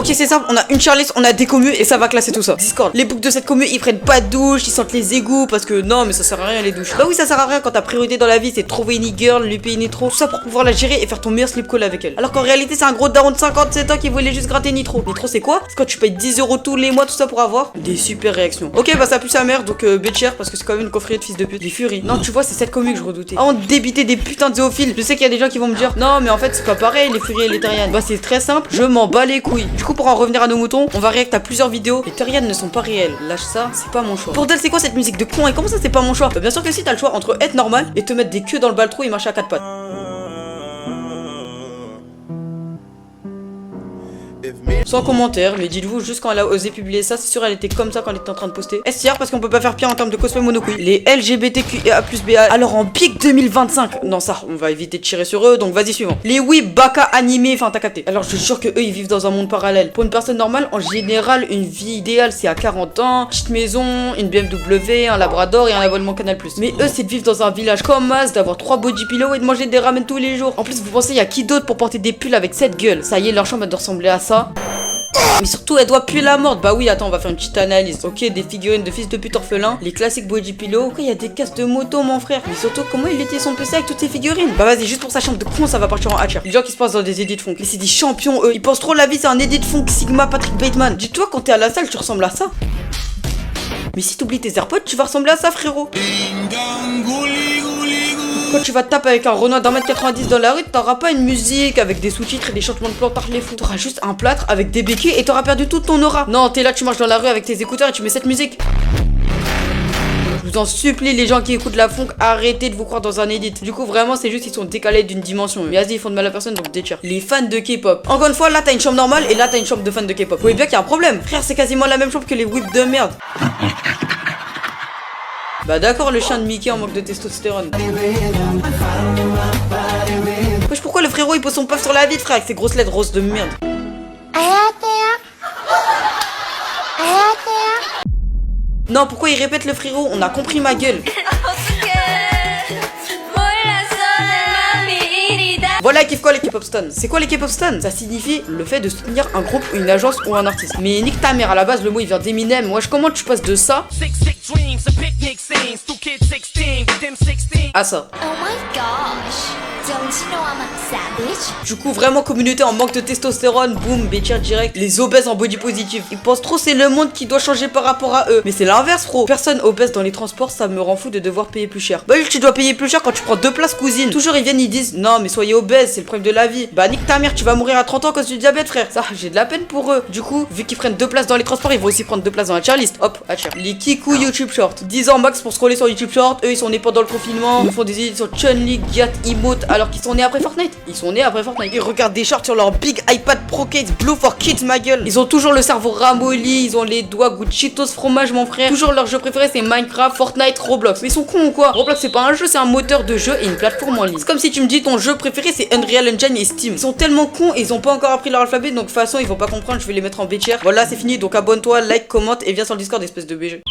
Ok, c'est simple, on a une charliste, on a des communes et ça va classer tout ça. Discord, les books de cette commune, ils prennent pas de douche, ils sentent les égouts parce que non, mais ça sert à rien les douches. Bah oui, ça sert à rien quand ta priorité dans la vie c'est trouver une girl, lui payer Nitro, tout ça pour pouvoir la gérer et faire ton meilleur slip call avec elle. Alors qu'en réalité, c'est un gros daron de 57 ans qui voulait juste gratter Nitro. Nitro, c'est quoi? C'est quand tu payes 10 € tous les mois, tout ça pour avoir des super réactions. Ok, bah ça pue sa mère, donc Betcher parce que c'est quand même une coffrier de fils de pute. Les Fury. Non, tu vois, c'est cette commune que je redoutais. Ah, on débiter des putains de zéophiles. Je sais qu'il y a des gens qui vont me dire non, mais en fait, c'est pas pareil, les Fury et les Terrian. Bah, c'est très simple, je m'en bats les couilles. Du coup, pour en revenir à nos moutons, on va react à plusieurs vidéos. Les Terrian ne sont pas réels. Lâche ça, c'est pas mon choix. Bordel, c'est quoi cette musique de con? Et comment ça, c'est pas mon choix? Bah, bien sûr que si, t'as le choix entre être normal et te mettre des queues dans le baltrou et marcher à quatre pattes. Sans commentaire, mais dites-vous, juste quand elle a osé publier ça, c'est sûr elle était comme ça quand elle était en train de poster. STR parce qu'on peut pas faire pire en termes de cosplay monocouille. Les LGBTQIA+BA. Alors en pic 2025. Non, ça, on va éviter de tirer sur eux, donc vas-y suivant. Les weeb, baka, animés, enfin t'as capté. Alors je jure que eux ils vivent dans un monde parallèle. Pour une personne normale, en général, une vie idéale c'est à 40 ans, petite maison, une BMW, un labrador et un abonnement Canal+. Mais eux c'est de vivre dans un village comme Mas, d'avoir 3 body pillows et de manger des ramen tous les jours. En plus vous pensez y a qui d'autre pour porter des pulls avec cette gueule? Ça y est, leur chambre doit ressembler à ça. Mais surtout elle doit puer la mort. Bah oui, attends, on va faire une petite analyse. Ok, des figurines de fils de pute orphelins, les classiques body pillow. Pourquoi il y a des casques de moto mon frère? Mais surtout comment il était son PC avec toutes ces figurines? Bah vas-y, juste pour sa chambre de con ça va partir en hatcher. Les gens qui se passent dans des edits funk. Mais c'est des champions eux. Ils pensent trop la vie c'est un edit funk Sigma Patrick Bateman. Dis-toi quand t'es à la salle tu ressembles à ça. Mais si t'oublies tes AirPods tu vas ressembler à ça frérot. Quand tu vas te taper avec un Renoir d'1m90 dans la rue, t'auras pas une musique avec des sous-titres et des changements de plan par les fous. T'auras juste un plâtre avec des béquilles et t'auras perdu toute ton aura. Non, t'es là, tu marches dans la rue avec tes écouteurs et tu mets cette musique. Je vous en supplie, les gens qui écoutent la funk, arrêtez de vous croire dans un edit. Du coup, vraiment, c'est juste qu'ils sont décalés d'une dimension. Mais vas-y, ils font de mal à personne, donc déchire. Les fans de K-pop. Encore une fois, là, t'as une chambre normale et là, t'as une chambre de fans de K-pop. Vous voyez bien qu'il y a un problème. Frère, c'est quasiment la même chambre que les whips de merde. Bah d'accord, le chien de Mickey en manque de testostérone. Wesh, pourquoi le frérot il pose son puff sur la vitre, frère, avec ses grosses lettres roses de merde? Non, pourquoi il répète le frérot? On a compris ma gueule. Voilà, kiffe quoi les K-pop stans? C'est quoi les K-pop stans? Ça signifie le fait de soutenir un groupe, une agence ou un artiste. Mais nique ta mère, à la base le mot il vient d'Eminem. Wesh, comment tu passes de ça à ça? Oh my gosh, don't you know I'm a savage? Du coup, vraiment communauté en manque de testostérone, boum, Betcher direct. Les obèses en body positive. Ils pensent trop c'est le monde qui doit changer par rapport à eux. Mais c'est l'inverse, frérot. Personne obèse dans les transports, ça me rend fou de devoir payer plus cher. Bah, tu dois payer plus cher quand tu prends 2 places, cousine. Toujours ils viennent, ils disent non, mais soyez obèse, c'est le problème de la vie. Bah, nique ta mère, tu vas mourir à 30 ans à cause du diabète, frère. Ça, j'ai de la peine pour eux. Du coup, vu qu'ils prennent 2 places dans les transports, ils vont aussi prendre 2 places dans la tier list. Hop, à tier. Les Kikou YouTube Short. 10 ans max pour scroller sur YouTube Short. Eux, ils sont nés pendant le confinement. Ils font des idées sur Chun-Li, Gyat, Emote, alors qu'ils sont nés après Fortnite. Ils sont nés après Fortnite. Ils regardent des shorts sur leur big iPad Pro Case Blue for Kids, ma gueule. Ils ont toujours le cerveau ramolli, ils ont les doigts goût de Cheetos fromage, mon frère. Toujours leur jeu préféré, c'est Minecraft, Fortnite, Roblox. Mais ils sont cons ou quoi? Roblox, c'est pas un jeu, c'est un moteur de jeu et une plateforme en ligne. C'est comme si tu me dis ton jeu préféré, c'est Unreal Engine et Steam. Ils sont tellement cons et ils ont pas encore appris leur alphabet, donc de toute façon, ils vont pas comprendre. Je vais les mettre en B-tier. Voilà, c'est fini. Donc abonne-toi, like, commente et viens sur le Discord, espèce de BG.